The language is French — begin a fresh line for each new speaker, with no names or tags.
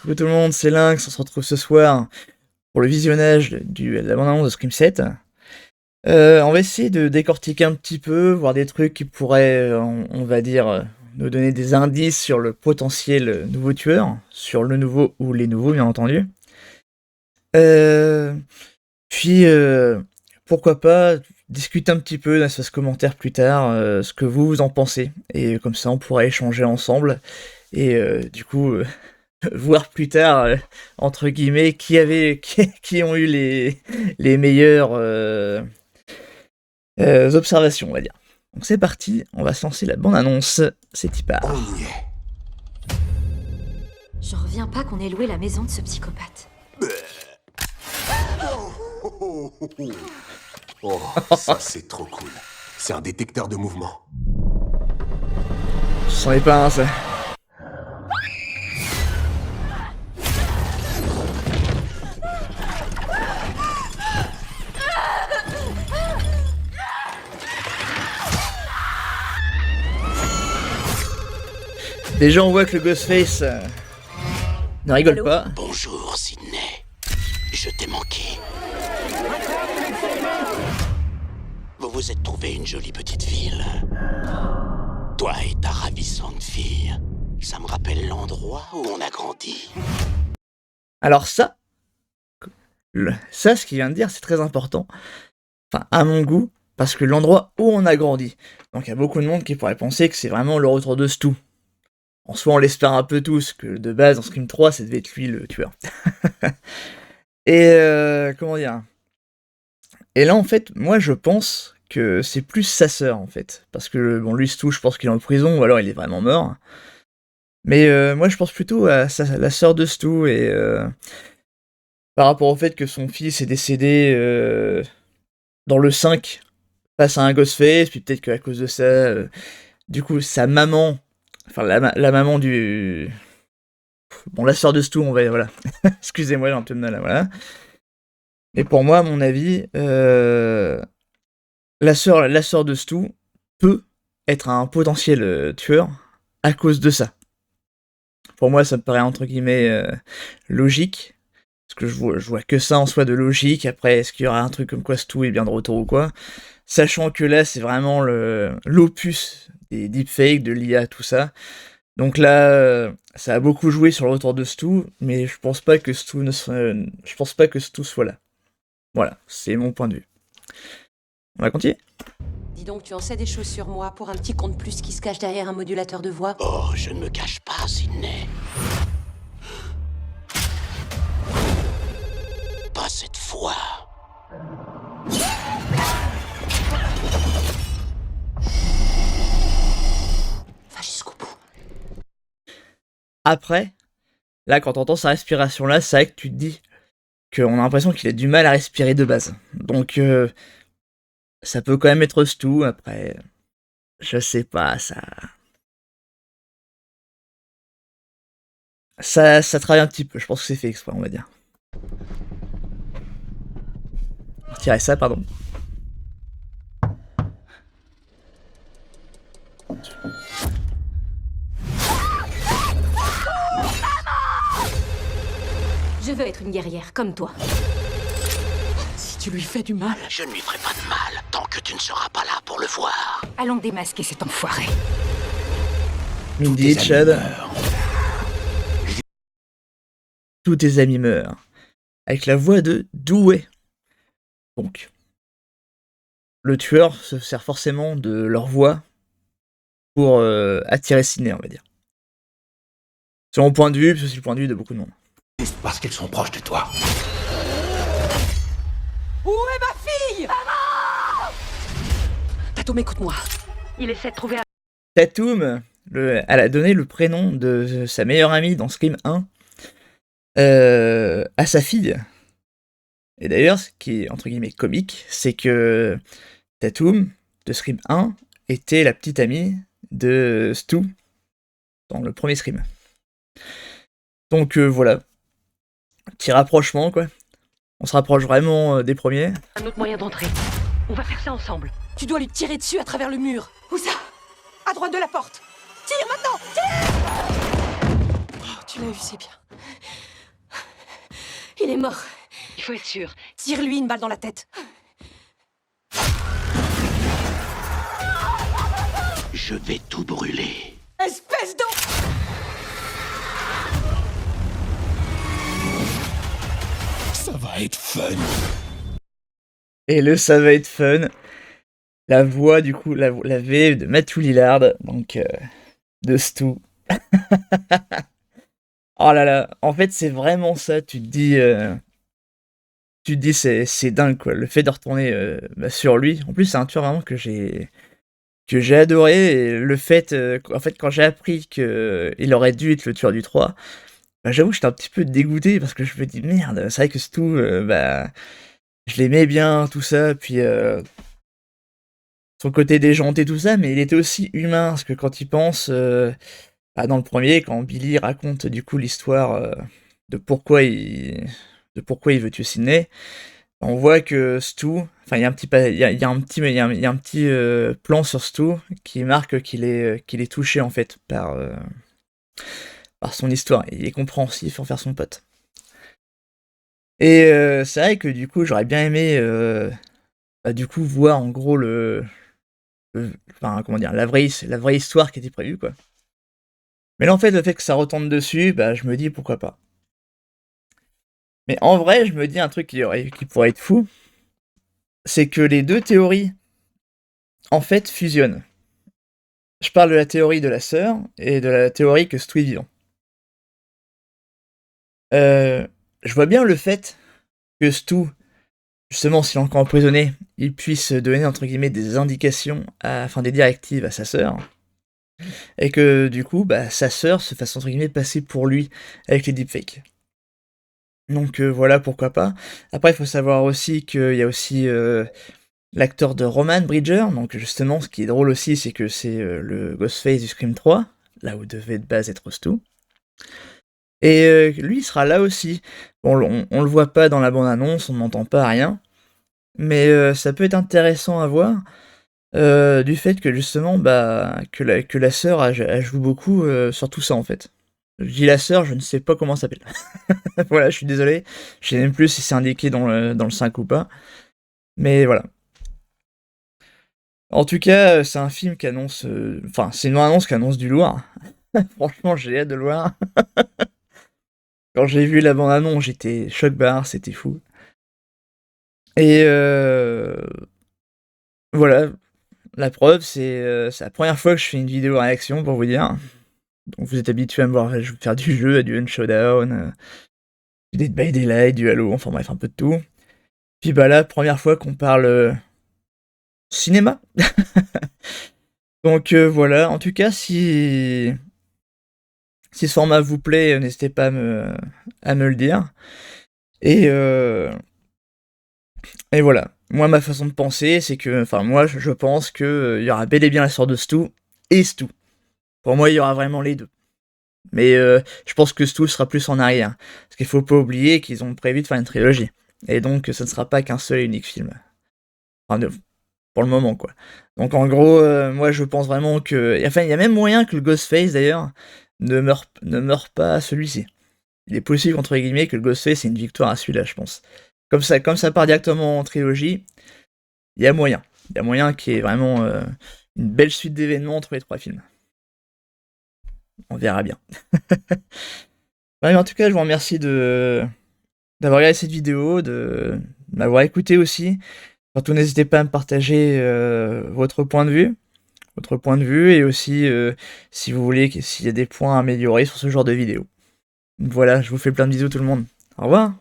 Coucou tout le monde, c'est Lynx, on se retrouve ce soir pour le visionnage de la bande-annonce de Scream 7. On va essayer de décortiquer un petit peu, voir des trucs qui pourraient, on va dire, nous donner des indices sur le potentiel nouveau tueur, sur le nouveau ou les nouveaux bien entendu. Puis, pourquoi pas discuter un petit peu dans ce commentaire plus tard, ce que vous en pensez. Et comme ça on pourra échanger ensemble. Et du coup, voir plus tard, entre guillemets, qui ont eu les meilleures observations, on va dire. Donc c'est parti, on va se lancer la bande-annonce, c'est y part.
On y est.
J'en reviens pas qu'on ait loué la maison de ce psychopathe.
Oh, ça c'est trop cool. C'est un détecteur de mouvement.
C'en est pas un, ça. Déjà on voit que le Ghostface ne rigole
Allô?
pas.
Bonjour, Sydney. Je t'ai manqué. Vous vous êtes trouvé une jolie petite ville. Toi et ta ravissante fille. Ça me rappelle l'endroit où on a grandi.
Alors ça, ce qu'il vient de dire, c'est très important. Enfin, à mon goût, parce que l'endroit où on a grandi. Donc il y a beaucoup de monde qui pourrait penser que c'est vraiment le retour de Stu. En soi, on l'espère un peu tous, que de base, dans Scream 3, ça devait être lui le tueur. Et comment dire? Et là, en fait, moi, je pense que c'est plus sa sœur, en fait. Parce que, bon, lui, Stu, je pense qu'il est en prison, ou alors il est vraiment mort. Mais moi, je pense plutôt à la sœur de Stu, et par rapport au fait que son fils est décédé dans le 5, face à un Ghostface, puis peut-être qu'à cause de ça, du coup, sa maman... Enfin, la maman du... Bon, la sœur de Stu, on va... Voilà. Excusez-moi, j'ai un peu de mal, voilà. Mais pour moi, à mon avis, la sœur de Stu peut être un potentiel tueur à cause de ça. Pour moi, ça me paraît entre guillemets logique. Parce que je vois que ça en soi de logique. Après, est-ce qu'il y aura un truc comme quoi Stu est bien de retour ou quoi? Sachant que là, c'est vraiment l'opus des deepfakes, de l'IA, tout ça. Donc là, ça a beaucoup joué sur le retour de Stu, mais je pense pas que Stu soit là. Voilà, c'est mon point de vue. On va continuer.
Dis donc, tu en sais des choses sur moi pour un petit con de plus qui se cache derrière un modulateur de voix?
Oh, je ne me cache pas, Sydney. Pas cette fois.
Va jusqu'au bout.
Après, là, quand t'entends sa respiration là, c'est vrai que tu te dis qu'on a l'impression qu'il a du mal à respirer de base. Donc, ça peut quand même être Stu. Après, je sais pas, ça travaille un petit peu. Je pense que c'est fait exprès, on va dire. Retirer ça, pardon.
Je veux être une guerrière comme toi.
Si tu lui fais du mal...
Je ne lui ferai pas de mal tant que tu ne seras pas là pour le voir.
Allons démasquer cet enfoiré.
Mindy, Chad. Tous tes amis meurent. Avec la voix de Dewey. Donc, le tueur se sert forcément de leur voix pour attirer Sydney, on va dire. C'est mon point de vue, puis c'est le point de vue de beaucoup de monde.
Juste parce qu'ils sont proches de toi.
Où est ma fille? Tatum, écoute-moi.
Il essaie de trouver un...
Tatum, elle a donné le prénom de sa meilleure amie dans Scream 1 à sa fille. Et d'ailleurs, ce qui est entre guillemets comique, c'est que Tatum de Scream 1 était la petite amie de Stu dans le premier Scream. Donc voilà, petit rapprochement quoi. On se rapproche vraiment des premiers.
Un autre moyen d'entrer. On va faire ça ensemble.
Tu dois lui tirer dessus à travers le mur.
Où ça?
À droite de la porte. Tire maintenant! Tire! Oh, tu l'as eu, c'est bien. Il est mort.
Il faut être sûr.
Tire-lui une balle dans la tête.
Je vais tout brûler.
Espèce d'en...
Ça va être fun.
Et ça va être fun. La voix, du coup, la VF de Matthew Lillard, donc de Stu. Oh là là, en fait, c'est vraiment ça. Tu te dis, c'est dingue, quoi. Le fait de retourner sur lui. En plus, c'est un tueur vraiment que j'ai adoré. Et le fait, en fait, quand j'ai appris qu'il aurait dû être le tueur du 3, bah, j'avoue que j'étais un petit peu dégoûté parce que je me dis, merde, c'est vrai que Stu, bah, je l'aimais bien, tout ça. Puis son côté déjanté, tout ça, mais il était aussi humain. Parce que quand il pense, bah, dans le premier, quand Billy raconte du coup l'histoire de pourquoi il veut tuer Sidney, on voit que Stu, enfin il y a un petit plan sur Stu qui marque qu'il est touché en fait par son histoire. Il est compréhensif envers son pote. Et c'est vrai que du coup j'aurais bien aimé bah, du coup voir en gros enfin comment dire, la vraie histoire qui était prévue, quoi. Mais là en fait le fait que ça retombe dessus, bah je me dis pourquoi pas. Mais en vrai, je me dis un truc qui pourrait être fou, c'est que les deux théories, en fait, fusionnent. Je parle de la théorie de la sœur et de la théorie que Stu est vivant. Je vois bien le fait que Stu, justement, s'il est encore emprisonné, il puisse donner, entre guillemets, des indications, enfin des directives à sa sœur, et que, du coup, bah, sa sœur se fasse, entre guillemets, passer pour lui avec les deepfakes. Donc voilà, pourquoi pas. Après, il faut savoir aussi qu'il y a aussi l'acteur de Roman Bridger. Donc justement, ce qui est drôle aussi, c'est que c'est le Ghostface du Scream 3, là où devait de base être Stu. Et lui, il sera là aussi. Bon, on le voit pas dans la bande-annonce, on n'entend pas rien. Mais ça peut être intéressant à voir, du fait que justement, bah, que la sœur elle joue beaucoup sur tout ça en fait. Je dis la sœur, je ne sais pas comment ça s'appelle. Voilà, je suis désolé. Je sais même plus si c'est indiqué dans le 5 ou pas. Mais voilà. En tout cas, c'est un film qui annonce... Enfin, c'est une annonce qui annonce du lourd. Franchement, j'ai hâte de le voir. Quand j'ai vu la bande-annonce, j'étais choc-barre, c'était fou. Et voilà, la preuve, c'est la première fois que je fais une vidéo réaction, pour vous dire. Donc vous êtes habitués à me voir faire du jeu, à du Showdown, du Dead by Daylight, du Halo, enfin bref, un peu de tout. Puis bah là, première fois qu'on parle cinéma. Donc voilà, en tout cas, si ce format vous plaît, n'hésitez pas à me le dire. Et voilà. Moi, ma façon de penser, c'est que, enfin, moi, je pense que il y aura bel et bien la sœur de Stu et Stu. Pour moi, il y aura vraiment les deux. Mais je pense que Stu sera plus en arrière. Parce qu'il faut pas oublier qu'ils ont prévu de faire une trilogie. Et donc, ce ne sera pas qu'un seul et unique film. Enfin, pour le moment, quoi. Donc, en gros, moi, je pense vraiment que... Enfin, il y a même moyen que le Ghostface, d'ailleurs, ne meure pas à celui-ci. Il est possible, entre guillemets, que le Ghostface c'est une victoire à celui-là, je pense. Comme ça part directement en trilogie, il y a moyen. Il y a moyen qu'il y ait vraiment une belle suite d'événements entre les trois films. On verra bien. Ouais, mais en tout cas, je vous remercie d'avoir regardé cette vidéo, de m'avoir écouté aussi. Surtout, n'hésitez pas à me partager votre point de vue, et aussi si vous voulez, s'il y a des points à améliorer sur ce genre de vidéo. Voilà, je vous fais plein de bisous tout le monde. Au revoir.